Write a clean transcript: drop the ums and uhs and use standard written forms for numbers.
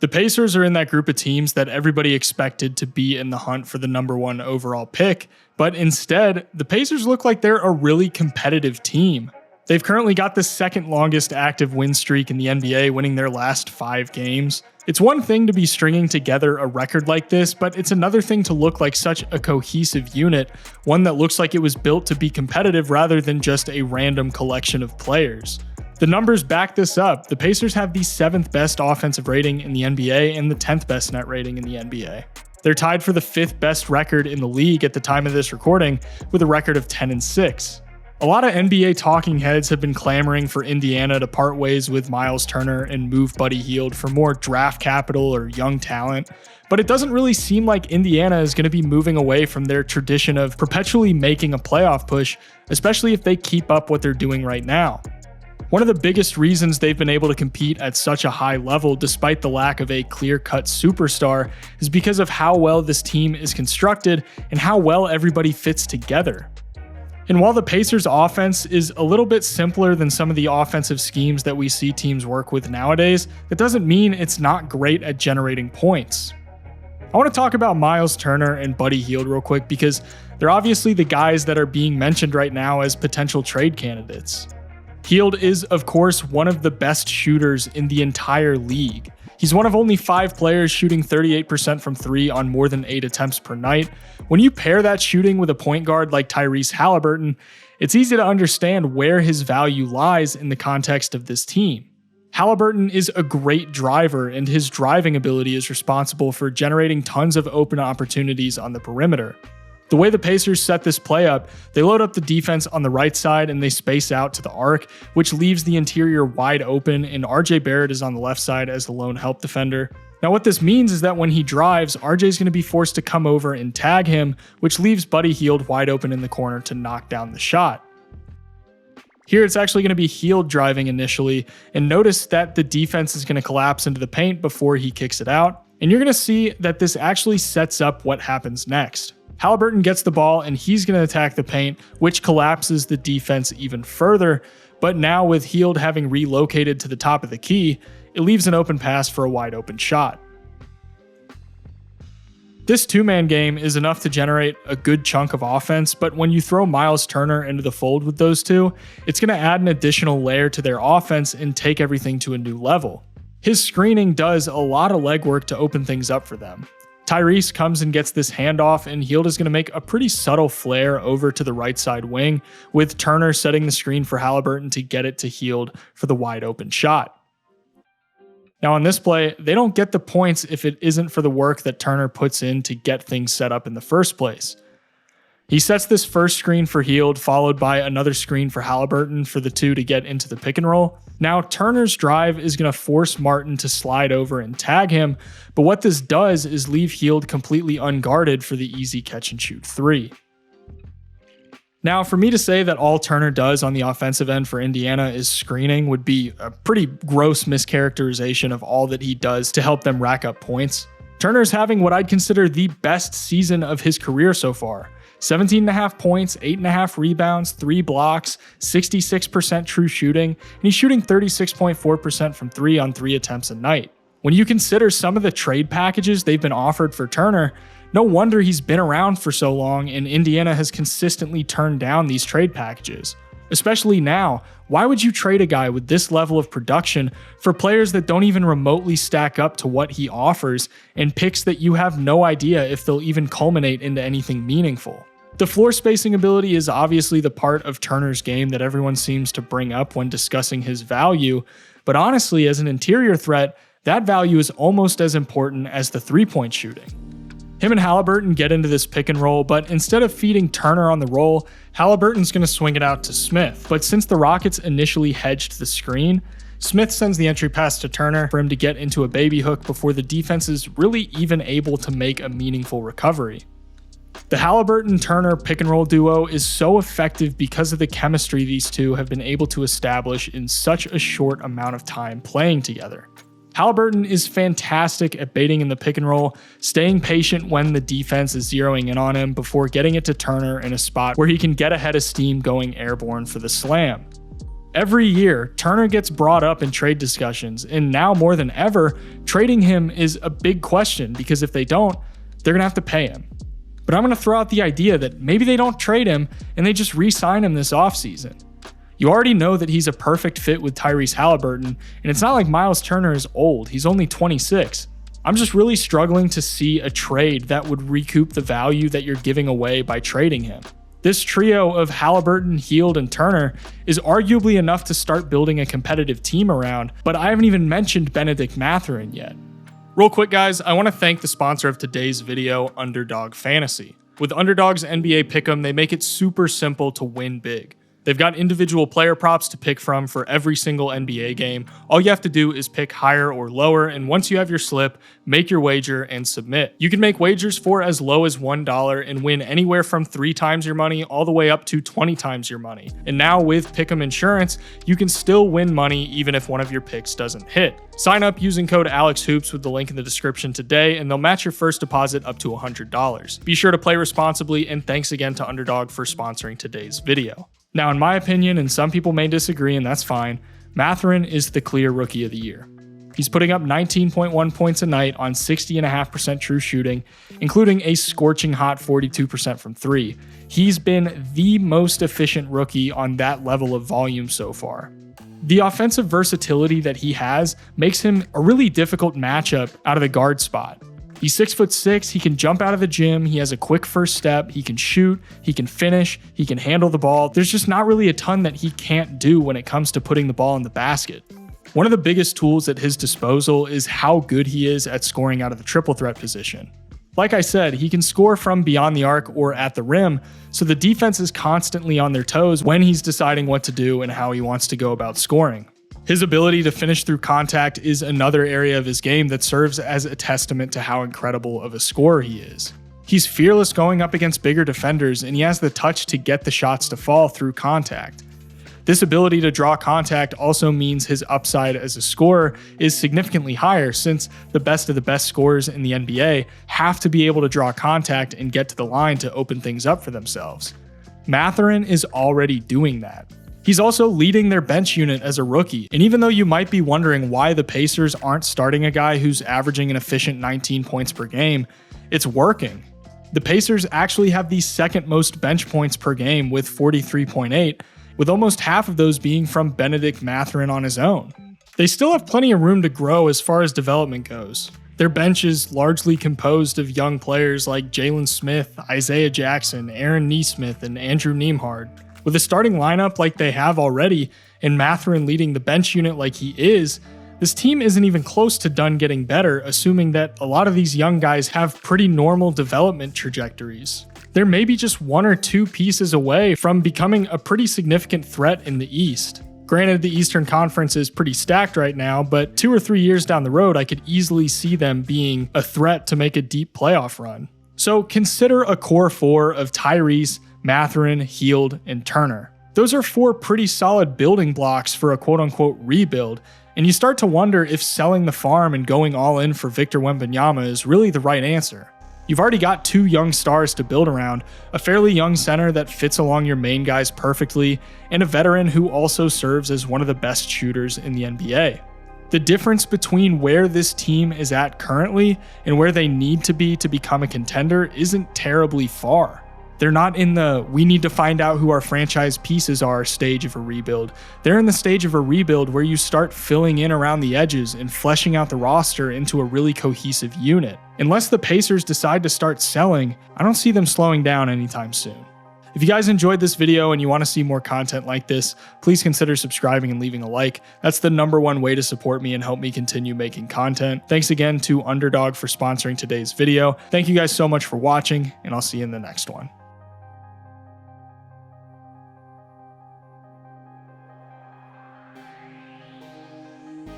The Pacers are in that group of teams that everybody expected to be in the hunt for the #1 overall pick, but instead, the Pacers look like they're a really competitive team. They've currently got the second longest active win streak in the NBA, winning their last 5 games. It's one thing to be stringing together a record like this, but it's another thing to look like such a cohesive unit, one that looks like it was built to be competitive rather than just a random collection of players. The numbers back this up. The Pacers have the 7th best offensive rating in the NBA and the 10th best net rating in the NBA. They're tied for the 5th best record in the league at the time of this recording, with a record of 10-6. A lot of NBA talking heads have been clamoring for Indiana to part ways with Myles Turner and move Buddy Hield for more draft capital or young talent, but it doesn't really seem like Indiana is going to be moving away from their tradition of perpetually making a playoff push, especially if they keep up what they're doing right now. One of the biggest reasons they've been able to compete at such a high level despite the lack of a clear-cut superstar is because of how well this team is constructed and how well everybody fits together. And while the Pacers' offense is a little bit simpler than some of the offensive schemes that we see teams work with nowadays, that doesn't mean it's not great at generating points. I want to talk about Myles Turner and Buddy Hield real quick because they're obviously the guys that are being mentioned right now as potential trade candidates. Hield is, of course, one of the best shooters in the entire league. He's one of only 5 players shooting 38% from 3 on more than 8 attempts per night. When you pair that shooting with a point guard like Tyrese Haliburton, it's easy to understand where his value lies in the context of this team. Haliburton is a great driver, and his driving ability is responsible for generating tons of open opportunities on the perimeter. The way the Pacers set this play up, they load up the defense on the right side and they space out to the arc, which leaves the interior wide open, and RJ Barrett is on the left side as the lone help defender. Now what this means is that when he drives, RJ is going to be forced to come over and tag him, which leaves Buddy Hield wide open in the corner to knock down the shot. Here it's actually going to be Hield driving initially, and notice that the defense is going to collapse into the paint before he kicks it out, and you're going to see that this actually sets up what happens next. Haliburton gets the ball and he's going to attack the paint, which collapses the defense even further, but now with Hield having relocated to the top of the key, it leaves an open pass for a wide open shot. This 2-man game is enough to generate a good chunk of offense, but when you throw Myles Turner into the fold with those two, it's going to add an additional layer to their offense and take everything to a new level. His screening does a lot of legwork to open things up for them. Tyrese comes and gets this handoff, and Hield is going to make a pretty subtle flare over to the right side wing, with Turner setting the screen for Haliburton to get it to Hield for the wide open shot. Now on this play, they don't get the points if it isn't for the work that Turner puts in to get things set up in the first place. He sets this first screen for Hield, followed by another screen for Haliburton for the two to get into the pick and roll. Now Turner's drive is going to force Martin to slide over and tag him, but what this does is leave Hield completely unguarded for the easy catch and shoot 3. Now, for me to say that all Turner does on the offensive end for Indiana is screening would be a pretty gross mischaracterization of all that he does to help them rack up points. Turner's having what I'd consider the best season of his career so far. 17.5 points, 8.5 rebounds, 3 blocks, 66% true shooting, and he's shooting 36.4% from 3 on 3 attempts a night. When you consider some of the trade packages they've been offered for Turner, no wonder he's been around for so long and Indiana has consistently turned down these trade packages. Especially now, why would you trade a guy with this level of production for players that don't even remotely stack up to what he offers and picks that you have no idea if they'll even culminate into anything meaningful? The floor spacing ability is obviously the part of Turner's game that everyone seems to bring up when discussing his value, but honestly, as an interior threat, that value is almost as important as the three-point shooting. Him and Haliburton get into this pick and roll, but instead of feeding Turner on the roll, Haliburton's going to swing it out to Smith. But since the Rockets initially hedged the screen, Smith sends the entry pass to Turner for him to get into a baby hook before the defense is really even able to make a meaningful recovery. The Haliburton-Turner pick and roll duo is so effective because of the chemistry these two have been able to establish in such a short amount of time playing together. Haliburton is fantastic at baiting in the pick and roll, staying patient when the defense is zeroing in on him before getting it to Turner in a spot where he can get ahead of steam going airborne for the slam. Every year, Turner gets brought up in trade discussions, and now more than ever, trading him is a big question because if they don't, they're going to have to pay him. But I'm going to throw out the idea that maybe they don't trade him and they just re-sign him this offseason. You already know that he's a perfect fit with Tyrese Haliburton, and it's not like Myles Turner is old, he's only 26. I'm just really struggling to see a trade that would recoup the value that you're giving away by trading him. This trio of Haliburton, Hield, and Turner is arguably enough to start building a competitive team around, but I haven't even mentioned Bennedict Mathurin yet. Real quick guys, I want to thank the sponsor of today's video, Underdog Fantasy. With Underdog's NBA Pick'em, they make it super simple to win big. They've got individual player props to pick from for every single NBA game. All you have to do is pick higher or lower, and once you have your slip, make your wager and submit. You can make wagers for as low as $1 and win anywhere from 3 times your money all the way up to 20 times your money. And now with Pick'em Insurance, you can still win money even if one of your picks doesn't hit. Sign up using code AlexHoops with the link in the description today, and they'll match your first deposit up to $100. Be sure to play responsibly, and thanks again to Underdog for sponsoring today's video. Now, in my opinion, and some people may disagree, and that's fine, Mathurin is the clear Rookie of the Year. He's putting up 19.1 points a night on 60.5% true shooting, including a scorching hot 42% from 3. He's been the most efficient rookie on that level of volume so far. The offensive versatility that he has makes him a really difficult matchup out of the guard spot. He's 6'6", he can jump out of the gym, he has a quick first step, he can shoot, he can finish, he can handle the ball. There's just not really a ton that he can't do when it comes to putting the ball in the basket. One of the biggest tools at his disposal is how good he is at scoring out of the triple threat position. Like I said, he can score from beyond the arc or at the rim, so the defense is constantly on their toes when he's deciding what to do and how he wants to go about scoring. His ability to finish through contact is another area of his game that serves as a testament to how incredible of a scorer he is. He's fearless going up against bigger defenders, and he has the touch to get the shots to fall through contact. This ability to draw contact also means his upside as a scorer is significantly higher, since the best of the best scorers in the NBA have to be able to draw contact and get to the line to open things up for themselves. Mathurin is already doing that. He's also leading their bench unit as a rookie, and even though you might be wondering why the Pacers aren't starting a guy who's averaging an efficient 19 points per game, it's working. The Pacers actually have the second most bench points per game with 43.8, with almost half of those being from Bennedict Mathurin on his own. They still have plenty of room to grow as far as development goes. Their bench is largely composed of young players like Jalen Smith, Isaiah Jackson, Aaron Nesmith, and Andrew Nembhard. With a starting lineup like they have already, and Mathurin leading the bench unit like he is, this team isn't even close to done getting better, assuming that a lot of these young guys have pretty normal development trajectories. They're maybe just 1 or 2 pieces away from becoming a pretty significant threat in the East. Granted, the Eastern Conference is pretty stacked right now, but 2 or 3 years down the road, I could easily see them being a threat to make a deep playoff run. So consider a core 4 of Tyrese, Mathurin, Hield, and Turner. Those are 4 pretty solid building blocks for a quote-unquote rebuild, and you start to wonder if selling the farm and going all in for Victor Wembanyama is really the right answer. You've already got 2 young stars to build around, a fairly young center that fits along your main guys perfectly, and a veteran who also serves as one of the best shooters in the NBA. The difference between where this team is at currently and where they need to be to become a contender isn't terribly far. They're not in the we need to find out who our franchise pieces are stage of a rebuild. They're in the stage of a rebuild where you start filling in around the edges and fleshing out the roster into a really cohesive unit. Unless the Pacers decide to start selling, I don't see them slowing down anytime soon. If you guys enjoyed this video and you want to see more content like this, please consider subscribing and leaving a like. That's the #1 way to support me and help me continue making content. Thanks again to Underdog for sponsoring today's video. Thank you guys so much for watching, and I'll see you in the next one.